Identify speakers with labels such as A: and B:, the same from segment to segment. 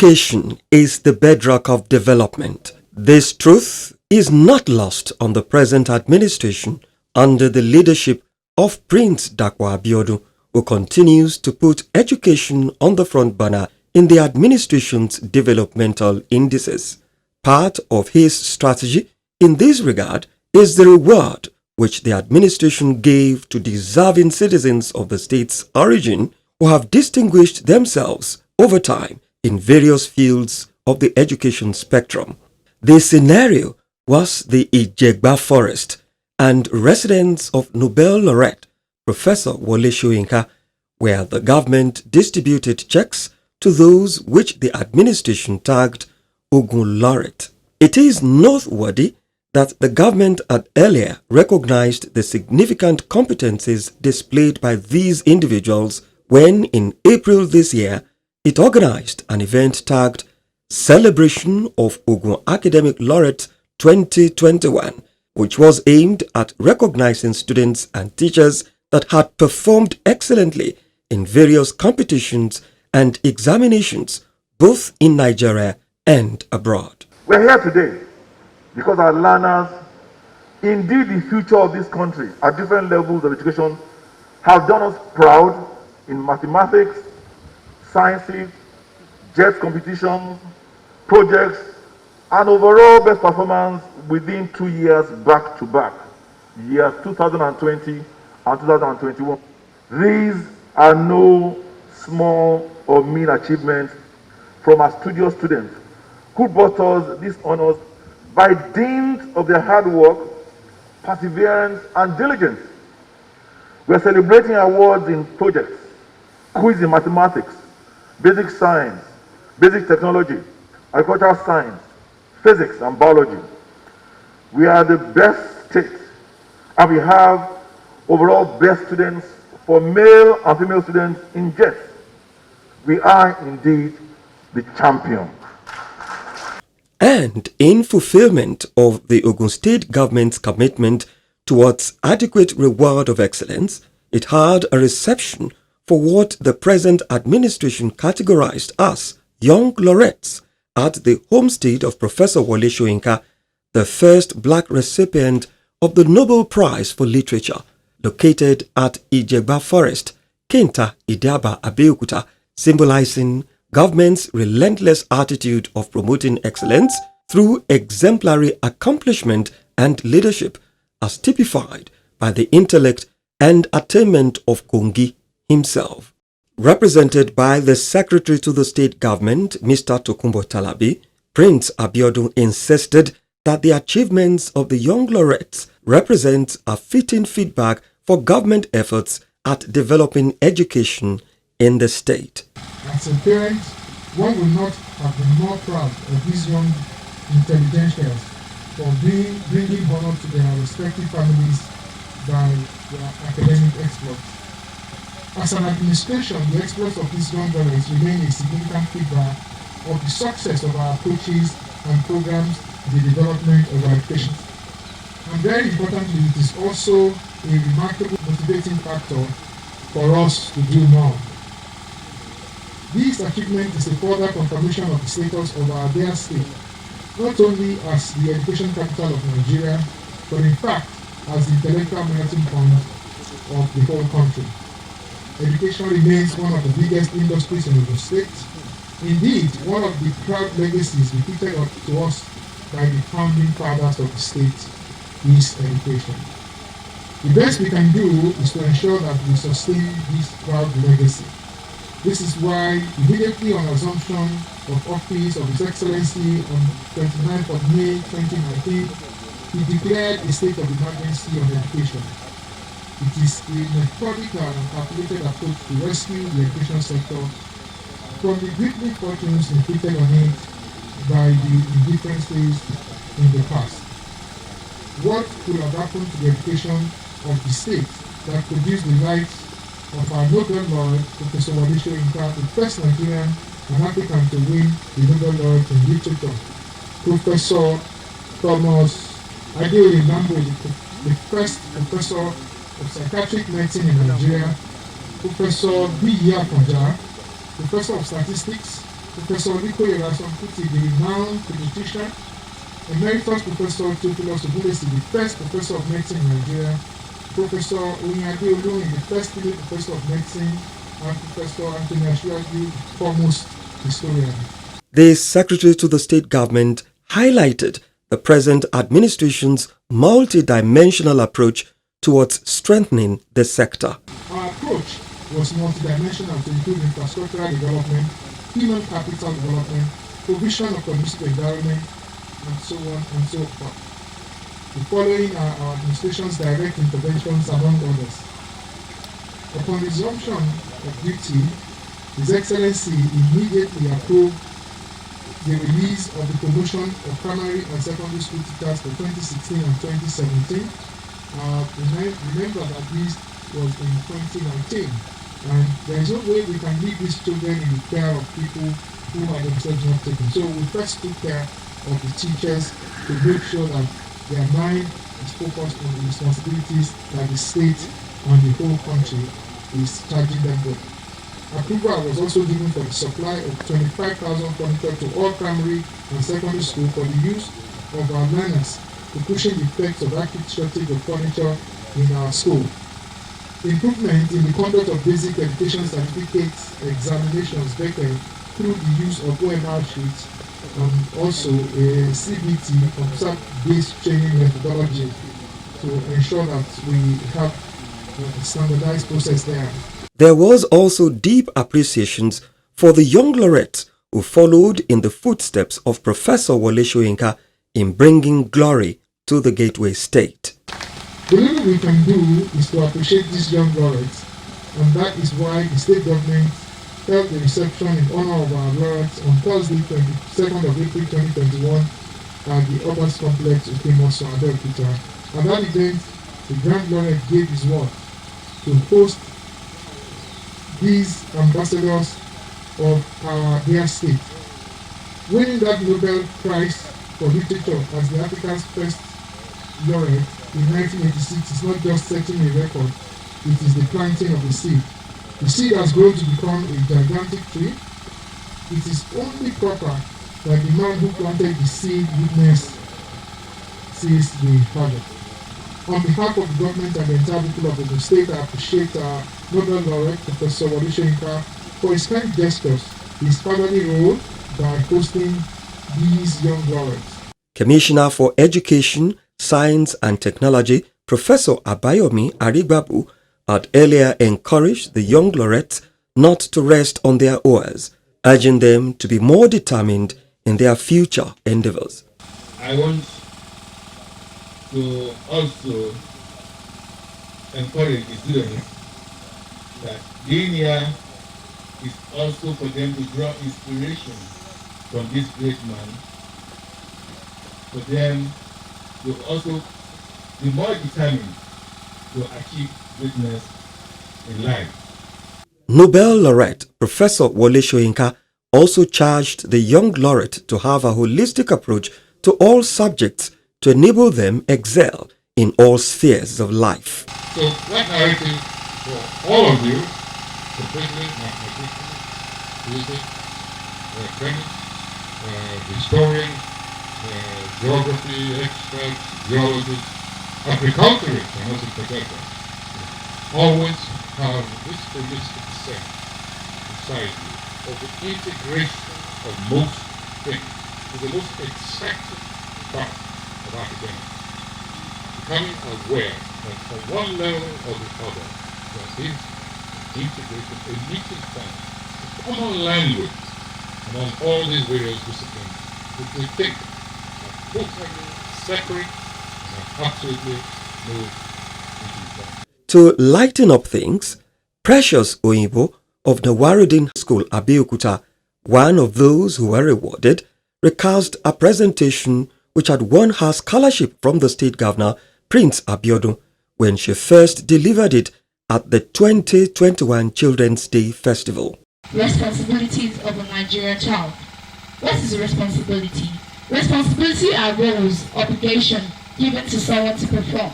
A: Education is the bedrock of development. This truth is not lost on the present administration under the leadership of Prince Dakwa Abiodun, who continues to put education on the front burner in the administration's developmental indices. Part of his strategy in this regard is the reward which the administration gave to deserving citizens of the state's origin who have distinguished themselves over time in various fields of the education spectrum. The scenario was the Ijegba Forest and residence of Nobel laureate Professor Wole Soyinka, where the government distributed checks to those which the administration tagged Ogun laureate. It is noteworthy that the government had earlier recognized the significant competencies displayed by these individuals when, in April this year, it organized an event tagged Celebration of Ogun Academic Laureate 2021, which was aimed at recognizing students and teachers that had performed excellently in various competitions and examinations, both in Nigeria and abroad.
B: We're here today because our learners, indeed the future of this country at different levels of education, have done us proud in mathematics, sciences, JET competitions, projects, and overall best performance within 2 years back to back, years 2020 and 2021. These are no small or mean achievements from our studious students who brought us these honors by dint of their hard work, perseverance, and diligence. We are celebrating awards in projects, quiz in mathematics, basic science, basic technology, agricultural science, physics, and biology. We are the best state, and we have overall best students for male and female students in JET. We are indeed the champion.
A: And in fulfillment of the Ogun State government's commitment towards adequate reward of excellence, it had a reception for what the present administration categorized as young laureates at the homestead of Professor Wole Soyinka, the first black recipient of the Nobel Prize for Literature, located at Ijegba Forest, Kenta, Idaba, Abeokuta, symbolizing government's relentless attitude of promoting excellence through exemplary accomplishment and leadership, as typified by the intellect and attainment of Kongi himself. Represented by the Secretary to the State Government, Mr. Tokunbo Talabi, Prince Abiodun insisted that the achievements of the young laureates represent a fitting feedback for government efforts at developing education in the state.
C: As a parent, one will not have been more proud of these young intelligentials for bringing honor to their respective families by their academic exploits. As an administration, the exploits of these young laureates remain a significant feedback of the success of our approaches and programs in the development of our education. And very importantly, it is also a remarkable motivating factor for us to do more. This achievement is a further confirmation of the status of our dear state, not only as the education capital of Nigeria, but in fact as the intellectual melting point of the whole country. Education remains one of the biggest industries in the state. Indeed, one of the proud legacies repeated to us by the founding fathers of the state is education. The best we can do is to ensure that we sustain this proud legacy. This is why, immediately on assumption of office of His Excellency on 29th of May 2019, he declared a state of emergency on education. It is a methodical and calculated approach to rescue the education sector from the great misfortunes inflicted on it by the indifferences in the past. What could have happened to the education of the state that produced the lives of our Nobel laureate, Professor Wole Soyinka, the first Nigerian and African to win the Nobel laureate in literature, Professor Thomas Adeoye Nambo, the first professor of psychiatric medicine in Nigeria, Professor B. Akonja, Professor of Statistics, Professor Olikoye Rasamkuti, the renowned pediatrician, Emeritus Professor Theophilus Ogunlesi, the first professor of medicine in Nigeria, Professor Onyade Oloyin, the first female professor of medicine, and Professor Anthony Ashiwaju, the foremost historian.
A: The Secretary to the State Government highlighted the present administration's multi-dimensional approach towards strengthening the sector.
C: Our approach was multidimensional to include infrastructural development, human capital development, provision of conducive environment, and so on and so forth. The following are our administration's direct interventions, among others. Upon resumption of duty, His Excellency immediately approved the release of the promotion of primary and secondary school teachers for 2016 and 2017. Remember that this was in 2019, and there is no way we can leave these children in the care of people who are themselves not taken. So we first took care of the teachers to make sure that their mind is focused on the responsibilities that the state and the whole country is charging them with. Approval was also given for the supply of 25,000 furniture to all primary and secondary schools for the use of our learners to cushion the effects of acute shortage of furniture in our school. Improvement in the conduct of basic education certificates examinations vectored through the use of OMR sheets and also a CBT, concept-based training methodology, to ensure that we have a standardized process there.
A: There was also deep appreciation for the young laureates who followed in the footsteps of Professor Wole Soyinka in bringing glory to the Gateway State.
C: The little we can do is to appreciate these young laureates, and that is why the state government held the reception in honor of our laureates on Thursday, 22nd of April 2021 at the Others Complex in famous Abeokuta. At that event, the Grand Laureate gave his word to host these ambassadors of our dear state. Winning that Nobel Prize for Literature as the Africa's first laureate in 1986 is not just setting a record, it is the planting of the seed. The seed has grown to become a gigantic tree. It is only proper that the man who planted the seed witness sees the harvest. On behalf of the government and the entire people of the state, I appreciate our Nobel laureate, Professor Wole Soyinka, for his kind gestures, his fatherly role by hosting these young laureates.
A: Commissioner for Education, Science and Technology, Professor Abayomi Arigbabu, had earlier encouraged the young laureates not to rest on their oars, urging them to be more determined in their future endeavors.
D: I want to also encourage the students that being here is also for them to draw inspiration from this great man, for them to also be more determined to achieve greatness in life.
A: Nobel laureate Professor Wole Soyinka also charged the young laureate to have a holistic approach to all subjects to enable them excel in all spheres of life.
D: So that narrative for all of you, especially mathematicians, physics, chemists, historians, geography experts, geologists, agriculturists, and also forget always have this holistic sense inside you of the integration of most things is the most exciting part of academics. Becoming aware that from one level or the other there is integration, a meeting point, a common language among all these various disciplines, which we think are totally separate and have absolutely no meeting point.
A: To lighten up things, Precious Oyibo of Nawaruddin School, Abeokuta, one of those who were rewarded, recast a presentation which had won her scholarship from the state governor, Prince Abiodun, when she first delivered it at the 2021 Children's Day Festival.
E: Responsibilities of a Nigerian child. What is responsibility? Responsibility are roles, obligation given to someone to perform.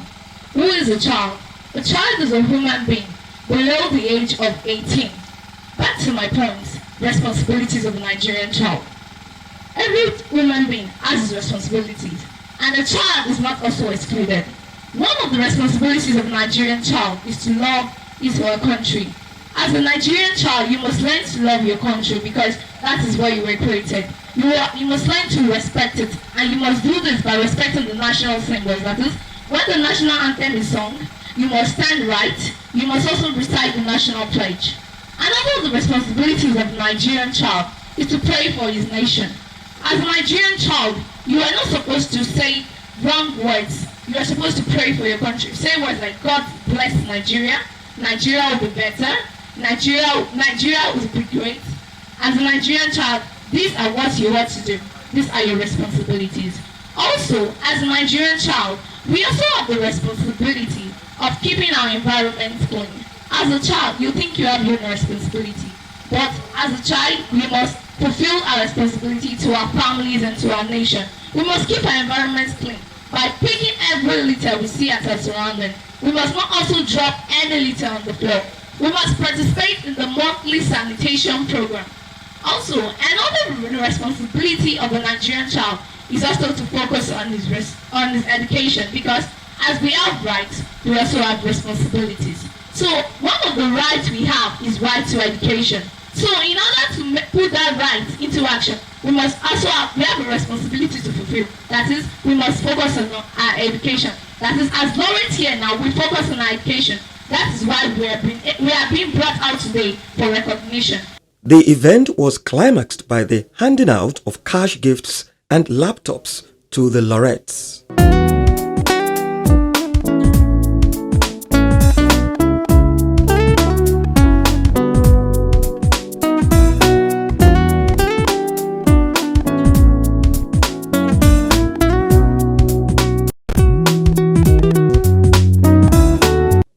E: Who is a child? A child is a human being below the age of 18. Back to my point. responsibilities of a Nigerian child. Every human being has his responsibilities, and a child is not also excluded. One of the responsibilities of a Nigerian child is to love his or her country. As a Nigerian child, you must learn to love your country because that is where you were created. You must learn to respect it, and you must do this by respecting the national symbols. That is, when the national anthem is sung, you must stand right. You must also recite the national pledge. Another of the responsibilities of a Nigerian child is to pray for his nation. As a Nigerian child, you are not supposed to say wrong words. You are supposed to pray for your country. Say words like, God bless Nigeria, Nigeria will be better, Nigeria will be great. As a Nigerian child, these are what you ought to do. These are your responsibilities. Also, as a Nigerian child, we also have the responsibility of keeping our environment clean. As a child, you think you have your responsibility. But as a child, we must fulfill our responsibility to our families and to our nation. We must keep our environments clean by picking every litter we see at our surrounding. We must not also drop any litter on the floor. We must participate in the monthly sanitation program. Also, another responsibility of a Nigerian child is also to focus on his education, because as we have rights, we also have responsibilities. So one of the rights we have is right to education. So in order to put that right into action, we have a responsibility to fulfill. That is, we must focus on our education. That is, as laureates here now, we focus on our education. That is why we are being brought out today for recognition.
A: The event was climaxed by the handing out of cash gifts and laptops to the laureates.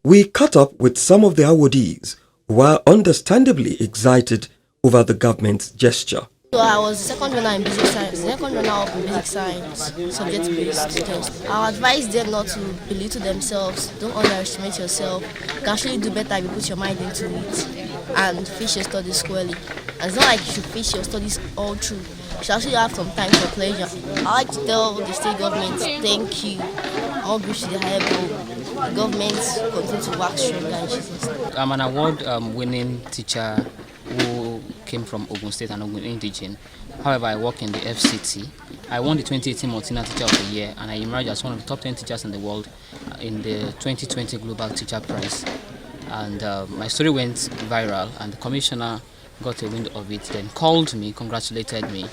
A: We caught up with some of the awardees who are understandably excited over the government's gesture.
F: So I was the second runner in basic science, the second runner up in basic science, subject-based test. I would advise them not to belittle themselves, don't underestimate yourself. You can actually do better if you put your mind into it and finish your studies squarely. And it's not like you should finish your studies all through. You should actually have some time for pleasure. I like to tell the state government, thank you. All groups to the higher goal. The government continue to work stronger in Jesus' name.
G: I'm an award-winning teacher who came from Ogun State and Ogun Indigen. However, I work in the FCT. I won the 2018 Multina Teacher of the Year, and I emerged as one of the top 10 teachers in the world in the 2020 Global Teacher Prize. And my story went viral, and the commissioner got a wind of it, then called me, congratulated me,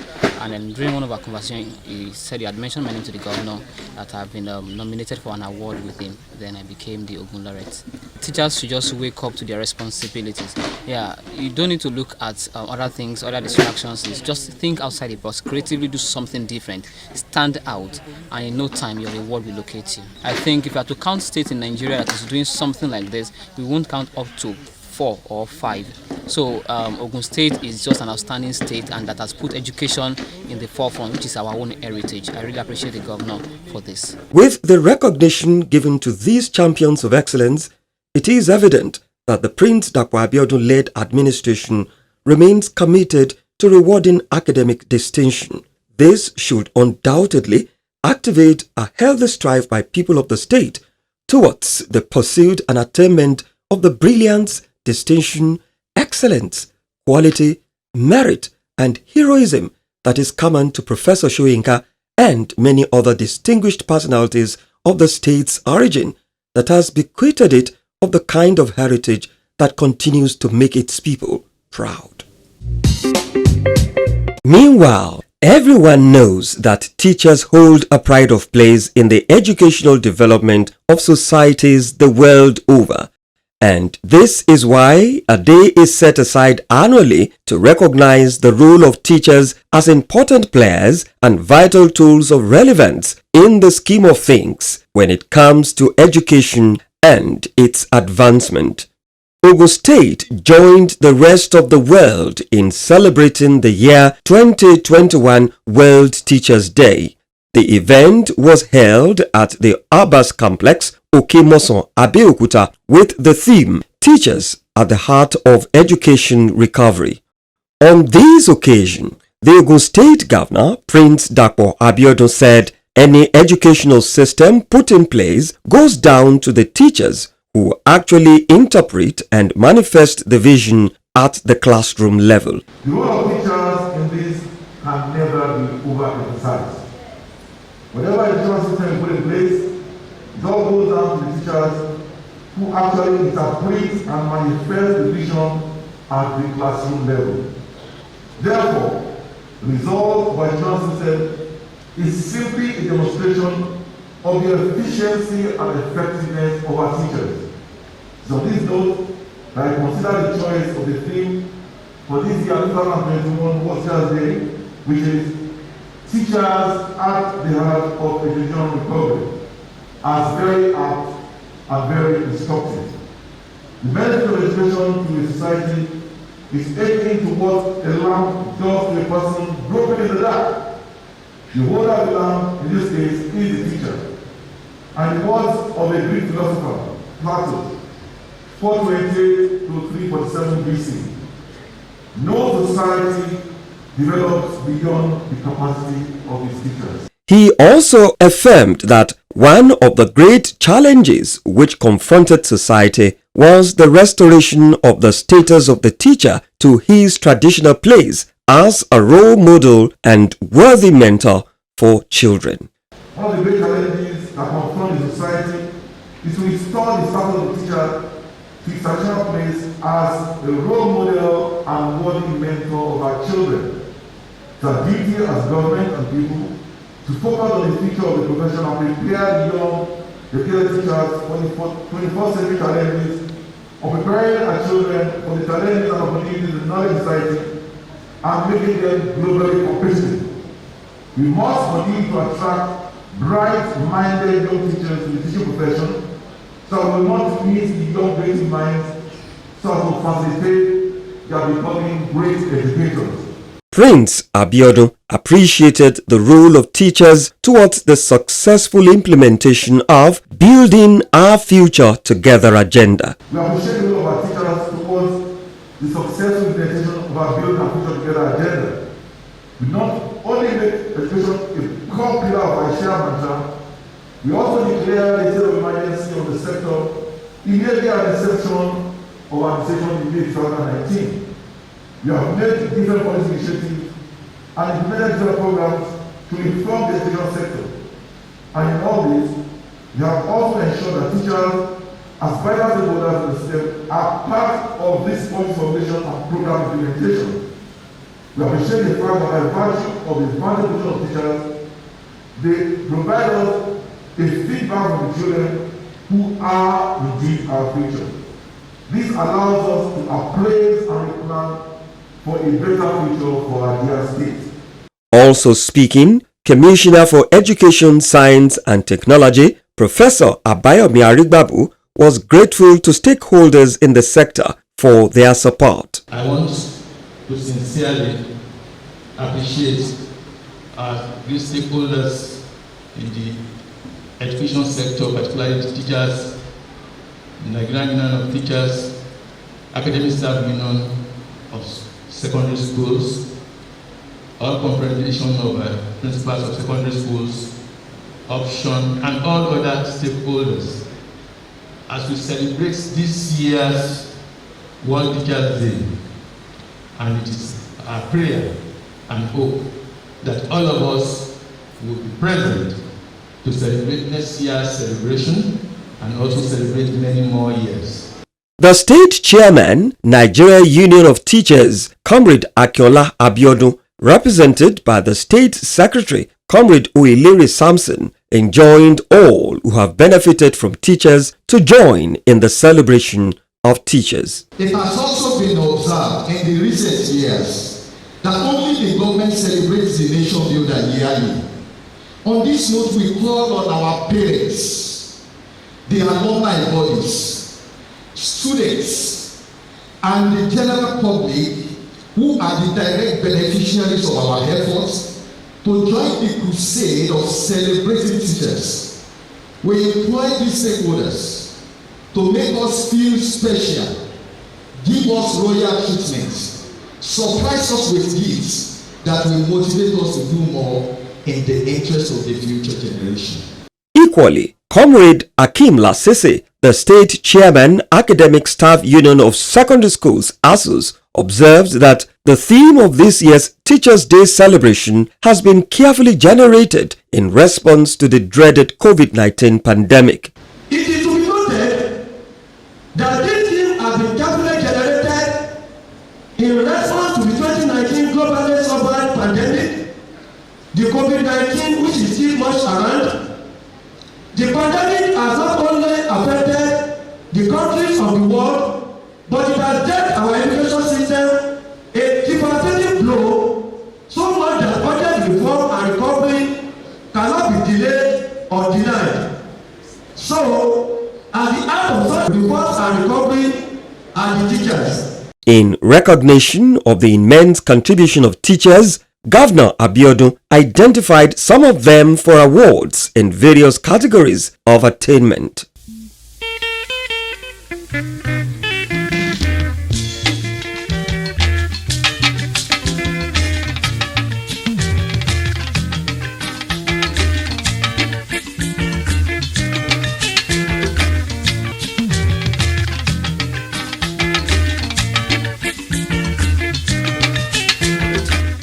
G: and then during one of our conversations, he said he had mentioned my name to the governor, that I've been nominated for an award with him. Then I became the Ogun Laureate. Teachers should just wake up to their responsibilities. Yeah, you don't need to look at other things, other distractions. It's just think outside the box, creatively do something different, stand out, and in no time your reward will locate you. I think if you are to count states in Nigeria that is doing something like this, we won't count up to 4 or 5. So Ogun State is just an outstanding state, and that has put education in the forefront, which is our own heritage. I really appreciate the governor for this.
A: With the recognition given to these champions of excellence, it is evident that the Prince Dakwa Abiodun-led administration remains committed to rewarding academic distinction. This should undoubtedly activate a healthy strive by people of the state towards the pursuit and attainment of the brilliance, distinction, excellence, quality, merit, and heroism that is common to Professor Soyinka and many other distinguished personalities of the state's origin that has bequeathed it of the kind of heritage that continues to make its people proud. Meanwhile, everyone knows that teachers hold a pride of place in the educational development of societies the world over. And this is why a day is set aside annually to recognize the role of teachers as important players and vital tools of relevance in the scheme of things when it comes to education and its advancement. Ogun State joined the rest of the world in celebrating the year 2021 World Teachers' Day. The event was held at the Abbas Complex, Okemoson, Abeokuta, with the theme Teachers at the Heart of Education Recovery. On this occasion, the Ogun State Governor, Prince Dapo Abiodun, said any educational system put in place goes down to the teachers who actually interpret and manifest the vision at the classroom level.
B: The role of teachers in this can never be overemphasized. Whatever educational system is put in place, it all goes down to the teachers who actually interpret and manifest the vision at the classroom level. Therefore, the result of our educational system is simply a demonstration of the efficiency and effectiveness of our teachers. So on this note, I consider the choice of the theme for this year 2021 Teachers Day, which is Teachers at the Heart of Education Republic, as very apt and very instructive. The benefit of education to a society is akin to what a lamp does to a person broken in the dark. The holder of the lamp, in this case, is the teacher. And the words of a Greek philosopher, Plato, 428 to 347 BC. No society develops beyond the capacity of its teachers.
A: He also affirmed that one of the great challenges which confronted society was the restoration of the status of the teacher to his traditional place as a role model and worthy mentor for children.
B: One of the great challenges that confront the society is to restore the status of the teacher to its traditional place as a role model and worthy mentor of our children. It's our duty as government and people to focus on the future of the profession and prepare young, educated teachers for the 21st century challenges of preparing our children for the challenges and opportunities in the knowledge society and making them globally competitive. We must continue to attract bright-minded young teachers to the teaching profession so we will not miss the young creative minds so as to facilitate their becoming great educators.
A: Prince Abiodun appreciated the role of teachers towards the successful implementation of Building Our Future Together agenda.
B: We appreciate the role of our teachers towards the successful implementation of our Building Our Future Together agenda. We not only make education a core pillar of our shared mantra, we also declare a state of emergency of the sector immediately at the inception of our administration in May 2019. We have made different policy initiatives and implemented different programs to inform the education sector. And in all this, we have also ensured that teachers, as vital stakeholders in the system, are part of this policy formulation and program implementation. We appreciate the fact that by virtue of the advantage of teachers, they provide us a feedback from the children who are indeed our future. This allows us to appraise and plan for a better future for our dear state.
A: Also speaking, Commissioner for Education, Science and Technology, Professor Abayomi Arigbabu, was grateful to stakeholders in the sector for their support.
H: I want to sincerely appreciate these stakeholders in the education sector, particularly the teachers, the Nigerian Union of Teachers, Academic Staff Union of Secondary Schools, all comprehension of principals of secondary schools, option, and all other stakeholders as we celebrate this year's World Teachers Day. And it is our prayer and hope that all of us will be present to celebrate next year's celebration and also celebrate many more years.
A: The state chairman, Nigeria Union of Teachers, Comrade Akinola Abiodun, represented by the state secretary, Comrade Uiliri Samson, enjoined all who have benefited from teachers to join in the celebration of teachers.
I: It has also been observed in the recent years that only the government celebrates the nation builder yearly. On this note, we call on our parents, the alumni bodies, students, and the general public who are the direct beneficiaries of our efforts to join the crusade of celebrating teachers. We employ these stakeholders to make us feel special, give us royal treatment, surprise us with gifts that will motivate us to do more in the interest of the future generation.
A: Equally, Comrade Akim Lasese, the State Chairman, Academic Staff Union of Secondary Schools, ASUS, observed that the theme of this year's Teachers' Day celebration has been carefully generated in response to the dreaded COVID-19 pandemic.
I: It is to be noted that this theme has been carefully generated in response to the 2019 global worldwide pandemic, the COVID-19 which is still much around. The pandemic has not only affected the countries of the world, but it has dealt our education system a devastating blow, so much that budget reform and recovery cannot be delayed or denied. So, at the heart of such reforms and recovery are the teachers.
A: In recognition of the immense contribution of teachers, Governor Abiodun identified some of them for awards in various categories of attainment.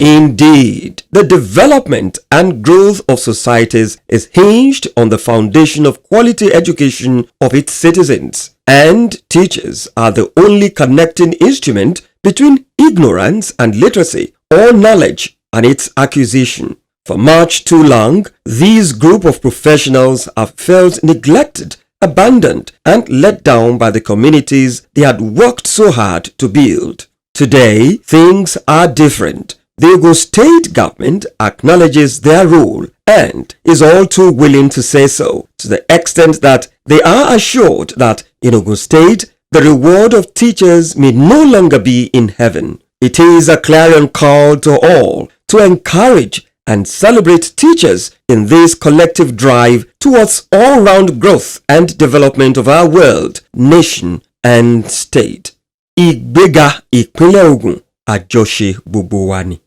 A: Indeed, the development and growth of societies is hinged on the foundation of quality education of its citizens, and teachers are the only connecting instrument between ignorance and literacy, or knowledge and its acquisition. For much too long, these group of professionals have felt neglected, abandoned, and let down by the communities they had worked so hard to build. Today, things are different. The Ogun State government acknowledges their role and is all too willing to say so, to the extent that they are assured that in Ogun State, the reward of teachers may no longer be in heaven. It is a clarion call to all to encourage and celebrate teachers in this collective drive towards all-round growth and development of our world, nation, and state. Ìgbéga ìpínlẹ̀ Ògùn, àjọṣe gbogbo wa ni.